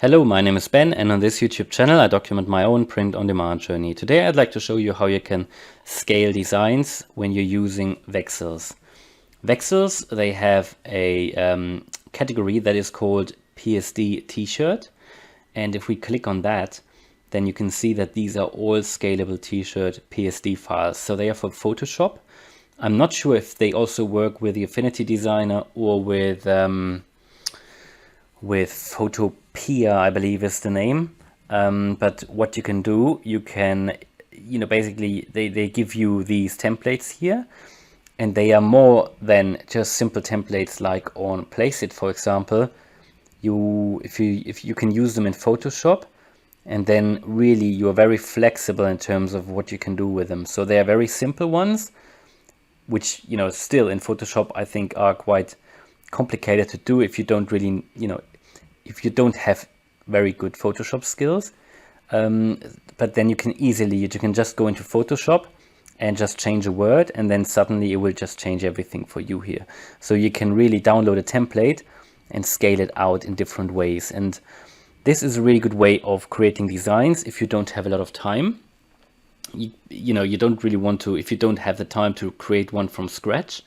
Hello, my name is Ben, and on this YouTube channel I document my own print-on-demand journey. Today I'd like to show you how you can scale designs when you're using Vexels. Vexels, they have a category that is called PSD t-shirt, and if we click on that, then you can see that these are all scalable t-shirt PSD files. So they are for Photoshop. I'm not sure if they also work with the Affinity Designer or with Photopea, I believe is the name. But what you can do, you can, basically they give you these templates here, and they are more than just simple templates like on Placeit, for example. If you can use them in Photoshop, and then really you are very flexible in terms of what you can do with them. So they are very simple ones, which still in Photoshop I think are quite complicated to do if you don't really if you don't have very good Photoshop skills. But then you can just go into Photoshop and just change a word, and then suddenly it will just change everything for you here. So you can really download a template and scale it out in different ways. And this is a really good way of creating designs if you don't have a lot of time. You don't really want to, if you don't have the time to create one from scratch,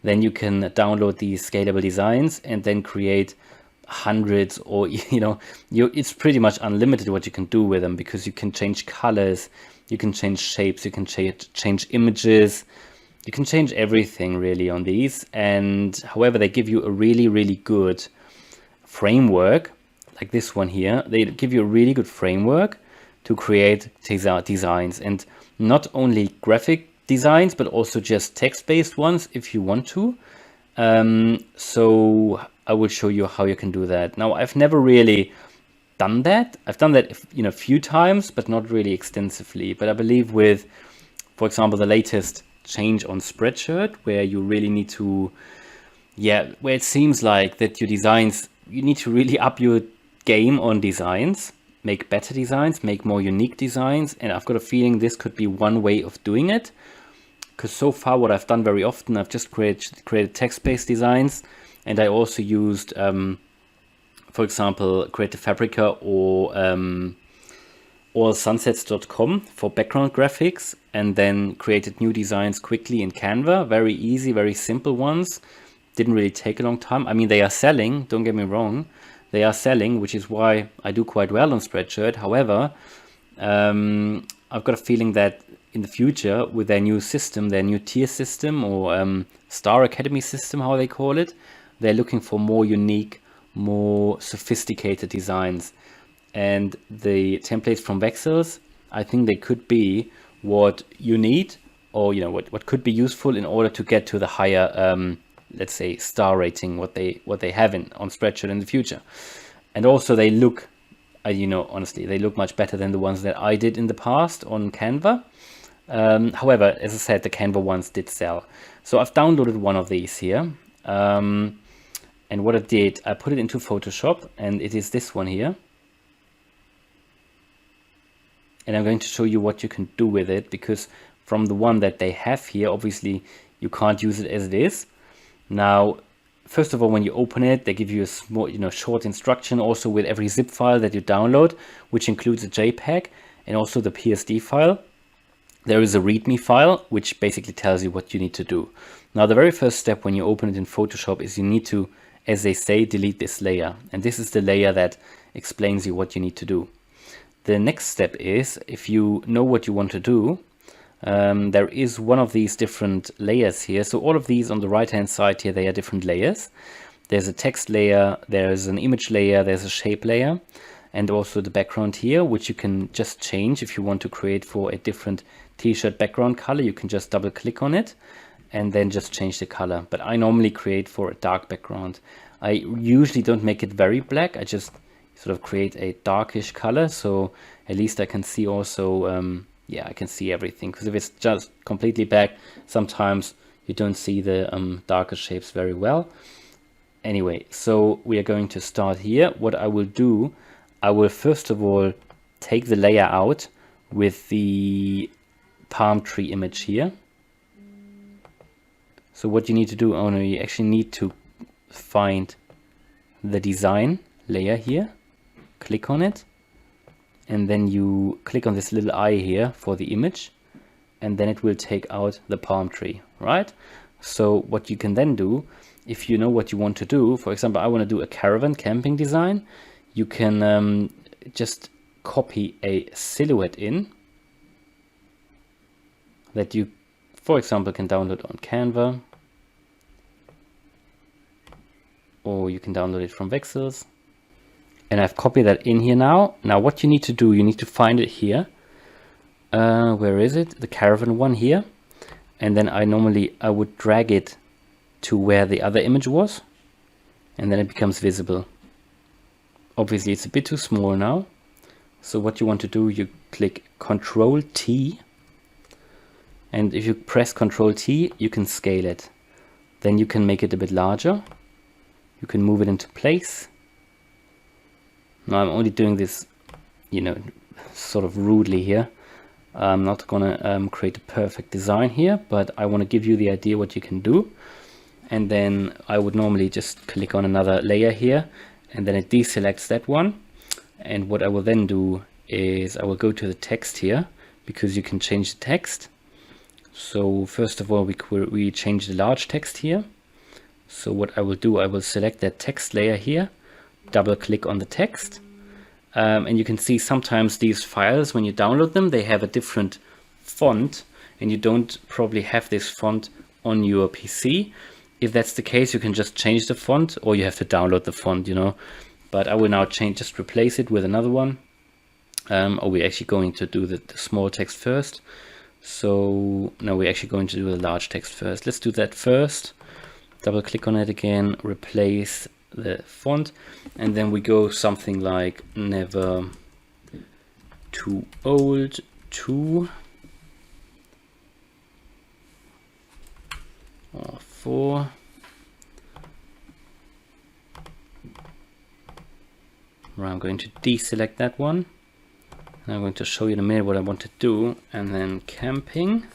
then you can download these scalable designs and then create hundreds, or it's pretty much unlimited what you can do with them, because you can change colors, you can change shapes, you can change images, you can change everything really on these. And however, they give you a really good framework, like this one here. They give you a really good framework to create designs, and not only graphic designs but also just text-based ones if you want to. So I will show you how you can do that. Now, I've never really done that. I've done that a few times, but not really extensively. But I believe with, for example, the latest change on Spreadshirt, where you really need to, where it seems like that your designs, you need to really up your game on designs, make better designs, make more unique designs. And I've got a feeling this could be one way of doing it. Because so far what I've done very often, I've just created text-based designs, and I also used, for example, Creative Fabrica or allsunsets.com for background graphics, and then created new designs quickly in Canva. Very easy, very simple ones. Didn't really take a long time. I mean, they are selling, don't get me wrong. They are selling, which is why I do quite well on Spreadshirt. However, I've got a feeling that in the future, with their new system, their new tier system, or Star Academy system, how they call it, they're looking for more unique, more sophisticated designs. And the templates from Vexels, I think they could be what you need, or what could be useful in order to get to the higher, let's say, star rating, what they have on Spreadshirt in the future. And also they look, honestly, they look much better than the ones that I did in the past on Canva. However, as I said, the Canva ones did sell. So I've downloaded one of these here. And what I did, I put it into Photoshop, and it is this one here. And I'm going to show you what you can do with it, because from the one that they have here, obviously you can't use it as it is. Now, first of all, when you open it, they give you a small, short instruction also with every zip file that you download, which includes a JPEG and also the PSD file. There is a README file, which basically tells you what you need to do. Now, the very first step when you open it in Photoshop is you need to, as they say, delete this layer. And this is the layer that explains you what you need to do. The next step is, if you know what you want to do, there is one of these different layers here. So all of these on the right-hand side here, they are different layers. There's a text layer, there's an image layer, there's a shape layer, and also the background here, which you can just change if you want to create for a different t-shirt background color. You can just double click on it and then just change the color. But I normally create for a dark background. I usually don't make it very black. I just sort of create a darkish color, so at least I can see also, I can see everything. Because if it's just completely black, sometimes you don't see the darker shapes very well. Anyway, so we are going to start here. What I will do, I will first of all take the layer out with the palm tree image here. So what you need to do, you actually need to find the design layer here. click on it, and then you click on this little eye here for the image, and then it will take out the palm tree, right? So what you can then do, if you know what you want to do, for example, I want to do a caravan camping design, you can just copy a silhouette in that you, for example, can download on Canva, or you can download it from Vexels. And I've copied that in here now. Now what you need to do, you need to find it here. Where is it? The caravan one here. And then I would drag it to where the other image was, and then it becomes visible. Obviously it's a bit too small now. So what you want to do, you click Control T, and if you press Control T, you can scale it. Then you can make it a bit larger. You can move it into place. Now I'm only doing this, you know, sort of rudely here. I'm not gonna create a perfect design here, but I want to give you the idea what you can do. And then I would normally just click on another layer here, and then it deselects that one. And what I will then do is I will go to the text here, because you can change the text. So first of all, we change the large text here. So what I will do, I will select that text layer here, double click on the text. And you can see sometimes these files, when you download them, they have a different font, and you don't probably have this font on your PC. If that's the case, you can just change the font, or you have to download the font, you know. But I will now just replace it with another one. Or we're actually going to do the small text first. So now we're actually going to do the large text first. Let's do that first. Double click on it again, replace the font, and then we go something like never too old to, or for. I'm going to deselect that one. I'm going to show you in a minute what I want to do, and then camping.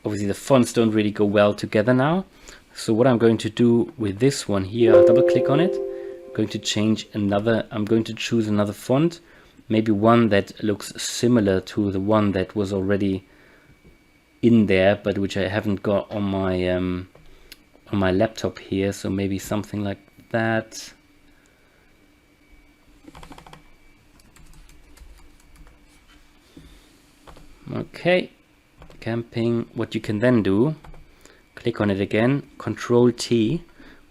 Obviously the fonts don't really go well together now. So what I'm going to do with this one here, I'll double click on it. I'm going to change another, I'm going to choose another font, maybe one that looks similar to the one that was already in there, but which I haven't got on my laptop here. So maybe something like that. Okay, camping. What you can then do, click on it again, Control T,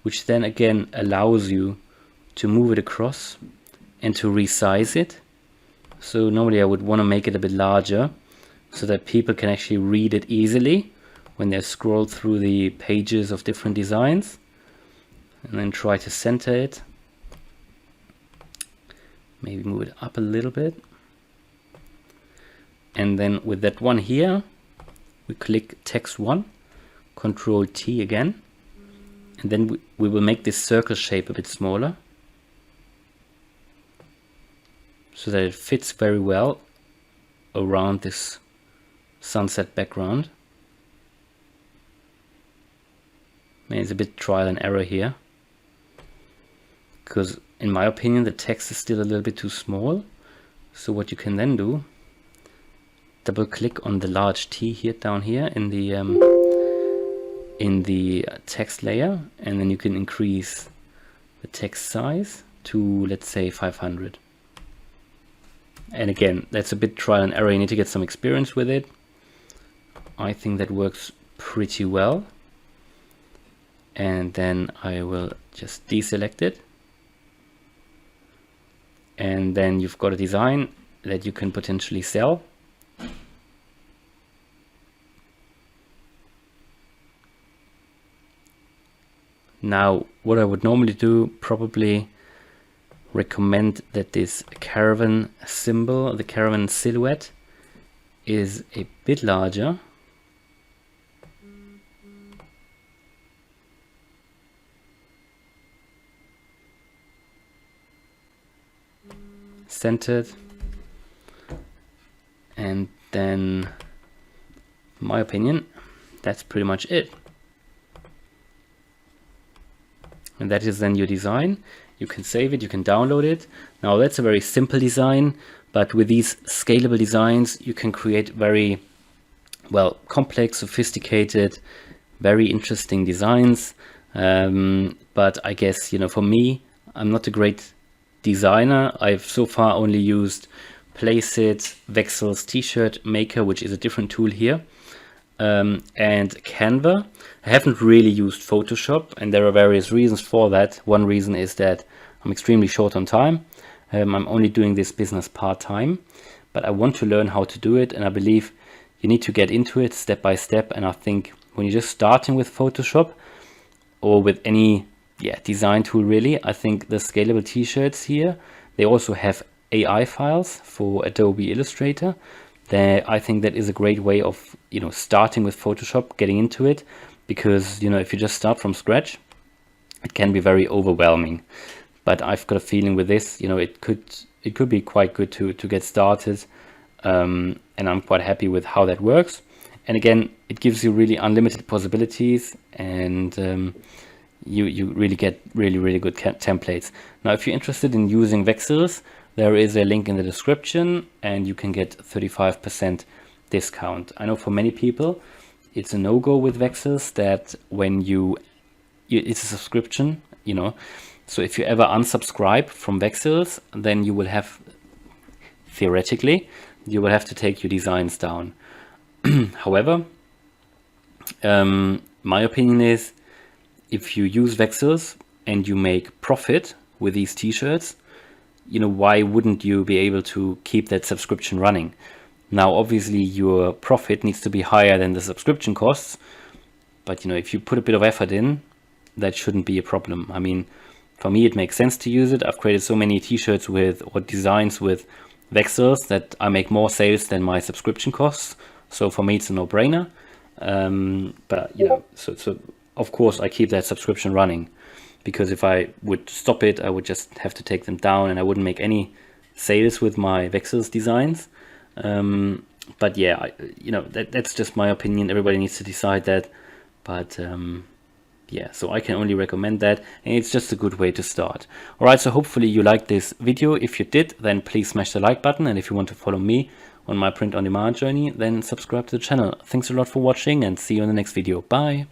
which then again allows you to move it across and to resize it. So normally I would want to make it a bit larger so that people can actually read it easily when they scroll through the pages of different designs. And then try to center it. Maybe move it up a little bit. And then with that one here, we click text 1, Control T again, and then we will make this circle shape a bit smaller so that it fits very well around this sunset background. And it's a bit trial and error here, because in my opinion the text is still a little bit too small. So what you can then do, double click on the large T here down here in the text layer, and then you can increase the text size to, let's say, 500. And again, that's a bit trial and error. You need to get some experience with it. I think that works pretty well. And then I will just deselect it. And then you've got a design that you can potentially sell. Now, what I would normally do, probably recommend that this caravan symbol, the caravan silhouette, is a bit larger. Centered. And then, in my opinion, that's pretty much it. And that is then your design. you can save it, you can download it. Now that's a very simple design, but with these scalable designs, you can create very, well, complex, sophisticated, very interesting designs. But I guess, you know, for me, I'm not a great designer. I've so far only used Placeit, Vexels t-shirt maker, which is a different tool here, and Canva. I haven't really used Photoshop, and there are various reasons for that. One reason is that I'm extremely short on time. I'm only doing this business part-time, but I want to learn how to do it, and I believe you need to get into it step by step. And I think when you're just starting with Photoshop or with any design tool really, I think the scalable t-shirts here, they also have AI files for Adobe Illustrator. I think that is a great way of, you know, starting with Photoshop, getting into it, because, you know, if you just start from scratch, it can be very overwhelming. But I've got a feeling with this, you know, it could be quite good to get started, and I'm quite happy with how that works. And again, it gives you really unlimited possibilities, and you really get really good templates. Now, if you're interested in using Vexels, there is a link in the description, and you can get 35% discount. I know for many people, it's a no-go with Vexels that when it's a subscription, you know. So if you ever unsubscribe from Vexels, then you will have, theoretically, you will have to take your designs down. However, my opinion is, if you use Vexels and you make profit with these t-shirts, you know, why wouldn't you be able to keep that subscription running? Now, obviously, your profit needs to be higher than the subscription costs, but, you know, if you put a bit of effort in, that shouldn't be a problem. I mean, for me, it makes sense to use it. I've created so many t-shirts or designs with Vexels that I make more sales than my subscription costs. So for me, it's a no-brainer. But, you know, so of course, I keep that subscription running, because if I would stop it, I would just have to take them down, and I wouldn't make any sales with my Vexels designs. But yeah, you know, that's just my opinion. Everybody needs to decide that. But yeah, so I can only recommend that, and it's just a good way to start. All right, so hopefully you liked this video. If you did, then please smash the like button, and if you want to follow me on my print on demand journey, then subscribe to the channel. Thanks a lot for watching, and see you in the next video. Bye.